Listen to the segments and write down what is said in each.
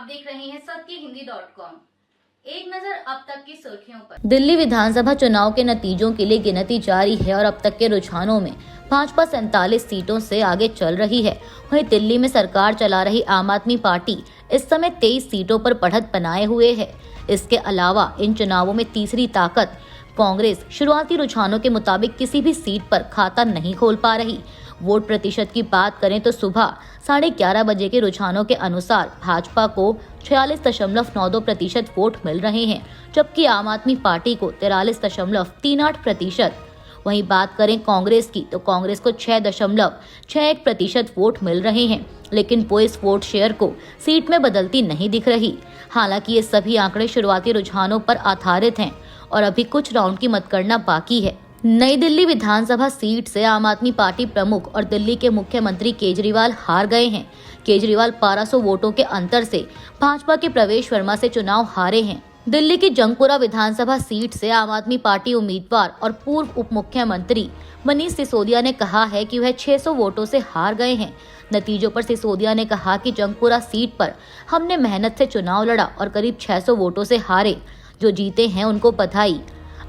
आप देख रहे हैं सत्यहिंदी.com। एक नजर अब तक की सुर्खियों पर। दिल्ली विधानसभा चुनाव के नतीजों के लिए गिनती जारी है और अब तक के रुझानों में भाजपा 47 सीटों से आगे चल रही है। वहीं दिल्ली में सरकार चला रही आम आदमी पार्टी इस समय 23 सीटों पर बढ़त बनाए हुए है। इसके अलावा इन चुनावों में तीसरी ताकत कांग्रेस शुरुआती रुझानों के मुताबिक किसी भी सीट पर खाता नहीं खोल पा रही। वोट प्रतिशत की बात करें तो सुबह 11:30 बजे के रुझानों के अनुसार भाजपा को 46.92% वोट मिल रहे हैं, जबकि आम आदमी पार्टी को 43.38%। वहीं बात करें कांग्रेस की तो कांग्रेस को 6.61% वोट मिल रहे हैं, लेकिन वो इस वोट शेयर को सीट में बदलती नहीं दिख रही। हालांकि ये सभी आंकड़े शुरुआती रुझानों पर आधारित हैं और अभी कुछ राउंड की मतगणना बाकी है। नई दिल्ली विधानसभा सीट से आम आदमी पार्टी प्रमुख और दिल्ली के मुख्यमंत्री केजरीवाल हार गए हैं। केजरीवाल 1200 वोटों के अंतर से भाजपा के प्रवेश वर्मा से चुनाव हारे हैं। दिल्ली की जंगपुरा विधानसभा सीट से आम आदमी पार्टी उम्मीदवार और पूर्व उप मुख्यमंत्री मनीष सिसोदिया ने कहा है कि वह 600 वोटों से हार गए हैं। नतीजों पर सिसोदिया ने कहा कि जंगपुरा सीट पर हमने मेहनत से चुनाव लड़ा और करीब 600 वोटों से हारे। जो जीते हैं उनको बधाई।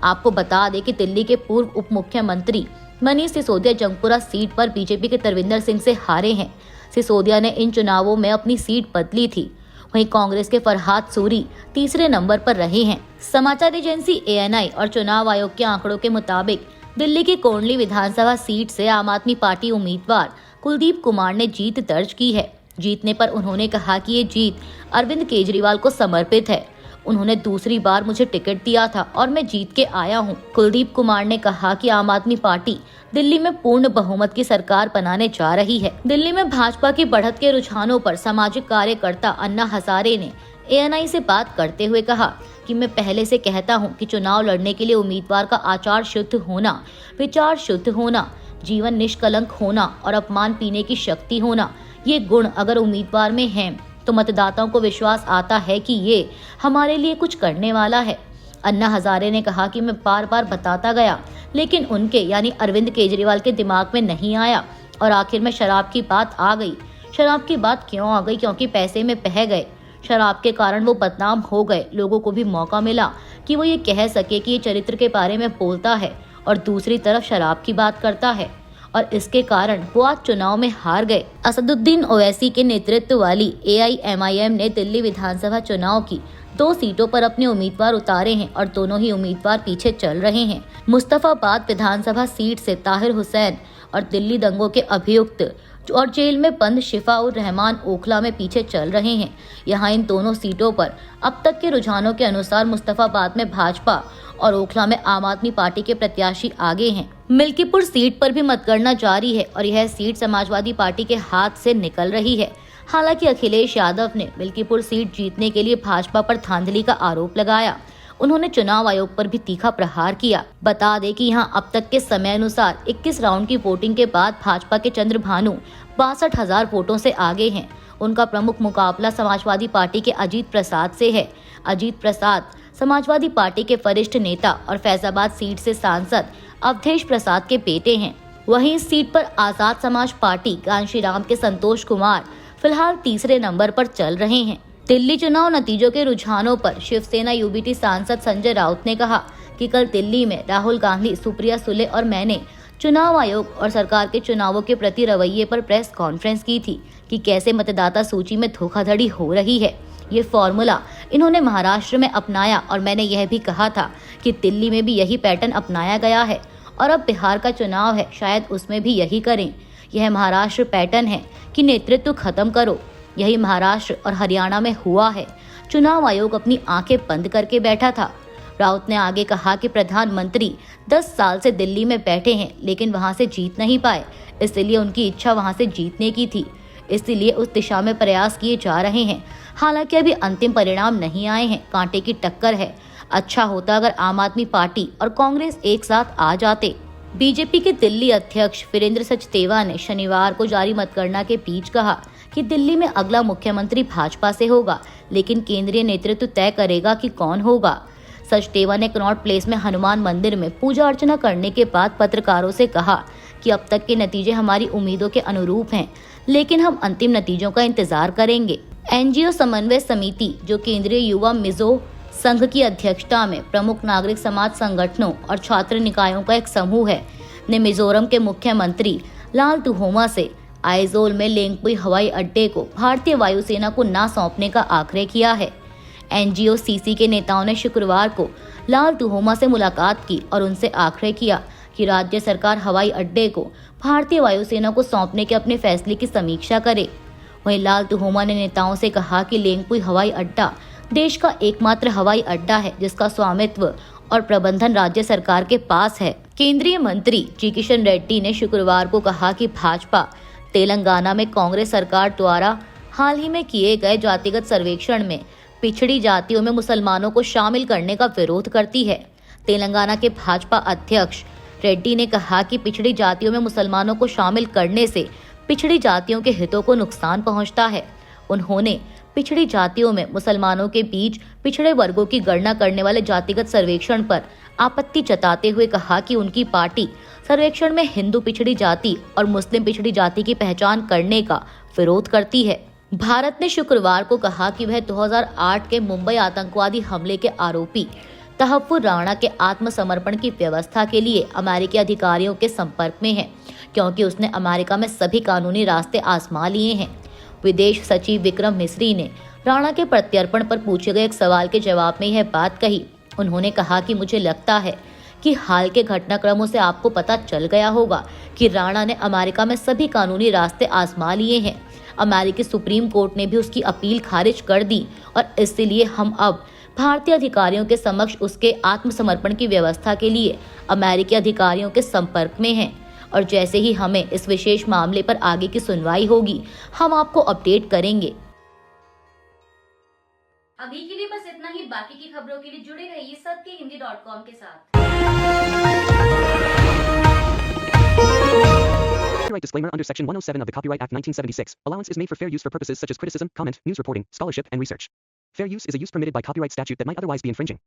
आपको बता दें कि दिल्ली के पूर्व उप मुख्यमंत्री मनीष सिसोदिया जंगपुरा सीट पर बीजेपी के तरविंदर सिंह से हारे हैं। सिसोदिया ने इन चुनावों में अपनी सीट बदली थी। वहीं कांग्रेस के फरहाद सूरी तीसरे नंबर पर रहे हैं। समाचार एजेंसी ANI और चुनाव आयोग के आंकड़ों के मुताबिक दिल्ली की कोंडली विधानसभा सीट से आम आदमी पार्टी उम्मीदवार कुलदीप कुमार ने जीत दर्ज की है। जीतने पर उन्होंने कहा कि ये जीत अरविंद केजरीवाल को समर्पित है। उन्होंने दूसरी बार मुझे टिकट दिया था और मैं जीत के आया हूं। कुलदीप कुमार ने कहा कि आम आदमी पार्टी दिल्ली में पूर्ण बहुमत की सरकार बनाने जा रही है। दिल्ली में भाजपा की बढ़त के रुझानों पर सामाजिक कार्यकर्ता अन्ना हजारे ने ANI से बात करते हुए कहा कि मैं पहले से कहता हूं कि चुनाव लड़ने के लिए उम्मीदवार का आचार शुद्ध होना, विचार शुद्ध होना, जीवन निष्कलंक होना और अपमान पीने की शक्ति होना, ये गुण अगर उम्मीदवार में हैं तो मतदाताओं को विश्वास आता है कि ये हमारे लिए कुछ करने वाला है। अन्ना हजारे ने कहा कि मैं बार बार बताता गया, लेकिन उनके यानी अरविंद केजरीवाल के दिमाग में नहीं आया और आखिर में शराब की बात आ गई। शराब की बात क्यों आ गई? क्योंकि पैसे में बह गए। शराब के कारण वो बदनाम हो गए। लोगों को भी मौका मिला कि वो ये कह सके कि ये चरित्र के बारे में बोलता है और दूसरी तरफ शराब की बात करता है, और इसके कारण वो आज चुनाव में हार गए। असदुद्दीन ओवैसी के नेतृत्व वाली AIMIM ने दिल्ली विधानसभा चुनाव की 2 सीटों पर अपने उम्मीदवार उतारे हैं और दोनों ही उम्मीदवार पीछे चल रहे हैं। मुस्तफाबाद विधानसभा सीट से ताहिर हुसैन और दिल्ली दंगों के अभियुक्त और जेल में बंद शिफाउर रहमान ओखला में पीछे चल रहे हैं। यहाँ इन दोनों सीटों पर अब तक के रुझानों के अनुसार मुस्तफाबाद में भाजपा और ओखला में आम आदमी पार्टी के प्रत्याशी आगे हैं। मिल्कीपुर सीट पर भी मतगणना जारी है और यह सीट समाजवादी पार्टी के हाथ से निकल रही है। हालांकि अखिलेश यादव ने मिल्कीपुर सीट जीतने के लिए भाजपा पर धांधली का आरोप लगाया। उन्होंने चुनाव आयोग पर भी तीखा प्रहार किया। बता दें कि यहाँ अब तक के समय अनुसार 21 राउंड की वोटिंग के बाद भाजपा के चंद्रभानु 62,000 वोटों से आगे हैं। उनका प्रमुख मुकाबला समाजवादी पार्टी के अजीत प्रसाद से है। अजीत प्रसाद समाजवादी पार्टी के वरिष्ठ नेता और फैजाबाद सीट से सांसद अवधेश प्रसाद के बेटे हैं। वहीं इस सीट पर आजाद समाज पार्टी कांशीराम के संतोष कुमार फिलहाल तीसरे नंबर पर चल रहे हैं। दिल्ली चुनाव नतीजों के रुझानों पर शिवसेना UBT सांसद संजय राउत ने कहा कि कल दिल्ली में राहुल गांधी, सुप्रिया सुले और मैंने चुनाव आयोग और सरकार के चुनावों के प्रति रवैये पर प्रेस कॉन्फ्रेंस की थी कि कैसे मतदाता सूची में धोखाधड़ी हो रही है। ये फॉर्मूला इन्होंने महाराष्ट्र में अपनाया और मैंने यह भी कहा था कि दिल्ली में भी यही पैटर्न अपनाया गया है और अब बिहार का चुनाव है, शायद उसमें भी यही करें। यह महाराष्ट्र पैटर्न है कि नेतृत्व खत्म करो। यही महाराष्ट्र और हरियाणा में हुआ है। चुनाव आयोग अपनी आंखें बंद करके बैठा था। राउत ने आगे कहा कि प्रधानमंत्री 10 साल से दिल्ली में बैठे हैं, लेकिन वहां से जीत नहीं पाए, इसलिए उनकी इच्छा वहां से जीतने की थी, इसलिए उस दिशा में प्रयास किए जा रहे हैं। हालांकि अभी अंतिम परिणाम नहीं आए हैं। कांटे की टक्कर है। अच्छा होता अगर आम आदमी पार्टी और कांग्रेस एक साथ आ जाते। बीजेपी के दिल्ली अध्यक्ष वीरेंद्र सचदेवा ने शनिवार को जारी मतगणना के बीच कहा कि दिल्ली में अगला मुख्यमंत्री भाजपा से होगा, लेकिन केंद्रीय नेतृत्व तय करेगा कि कौन होगा। सचदेवा ने कनॉट प्लेस में हनुमान मंदिर में पूजा अर्चना करने के बाद पत्रकारों से कहा कि अब तक के नतीजे हमारी उम्मीदों के अनुरूप हैं, लेकिन हम अंतिम नतीजों का इंतजार करेंगे। एनजीओ समन्वय समिति, जो केंद्रीय युवा मिजो संघ की अध्यक्षता में प्रमुख नागरिक समाज संगठनों और छात्र निकायों का एक समूह है, ने मिजोरम के मुख्यमंत्री लाल तुहोमा से आइजोल में लेंगपुई हवाई अड्डे को भारतीय वायुसेना को न सौंपने का आग्रह किया है। एनजीओ सीसी के नेताओं ने शुक्रवार को लाल तुहोमा से मुलाकात की और उनसे आग्रह किया कि राज्य सरकार हवाई अड्डे को भारतीय वायुसेना को सौंपने के अपने फैसले की समीक्षा करे। वहीं लाल तुहोमा ने नेताओं से कहा कि लेंगपुई हवाई अड्डा देश का एकमात्र हवाई अड्डा है जिसका स्वामित्व और प्रबंधन राज्य सरकार के पास है। केंद्रीय मंत्री जी किशन रेड्डी ने शुक्रवार को कहा कि भाजपा तेलंगाना में कांग्रेस सरकार द्वारा हाल ही में किए गए जातिगत सर्वेक्षण में पिछड़ी जातियों में मुसलमानों को शामिल करने का विरोध करती है। तेलंगाना के भाजपा अध्यक्ष रेड्डी ने कहा कि पिछड़ी जातियों में मुसलमानों को शामिल करने से पिछड़ी जातियों के हितों को नुकसान पहुंचता है। उन्होंने पिछड़ी जातियों में मुसलमानों के बीच पिछड़े वर्गों की गणना करने वाले जातिगत सर्वेक्षण पर आपत्ति जताते हुए कहा कि उनकी पार्टी सर्वेक्षण में हिंदू पिछड़ी जाति और मुस्लिम पिछड़ी जाति की पहचान करने का विरोध करती है। भारत ने शुक्रवार को कहा कि वह 2008 के मुंबई आतंकवादी हमले के आरोपी तहफ्फुर राणा के आत्मसमर्पण की व्यवस्था के लिए अमेरिकी अधिकारियों के संपर्क में है, क्योंकि उसने अमेरिका में सभी कानूनी रास्ते आजमा लिए हैं। विदेश सचिव विक्रम मिस्री ने राणा के प्रत्यर्पण पर पूछे गए एक सवाल के जवाब में यह बात कही। उन्होंने कहा कि मुझे लगता है कि हाल के घटनाक्रमों से आपको पता चल गया होगा कि राणा ने अमेरिका में सभी कानूनी रास्ते आजमा लिए हैं। अमेरिकी सुप्रीम कोर्ट ने भी उसकी अपील खारिज कर दी और इसलिए हम अब भारतीय अधिकारियों के समक्ष उसके आत्मसमर्पण की व्यवस्था के लिए अमेरिकी अधिकारियों के संपर्क में हैं और जैसे ही हमें इस विशेष मामले पर आगे की सुनवाई होगी हम आपको अपडेट करेंगे। अभी के लिए बस इतना ही। बाकी की खबरों के लिए जुड़े रहिए सत्यहिंदी.com के साथ। Copyright disclaimer under Section 107 of the Copyright Act 1976. Allowance is made for fair use for purposes such as criticism, comment, news reporting, scholarship, and research. Fair use is a use permitted by copyright statute that might otherwise be infringing.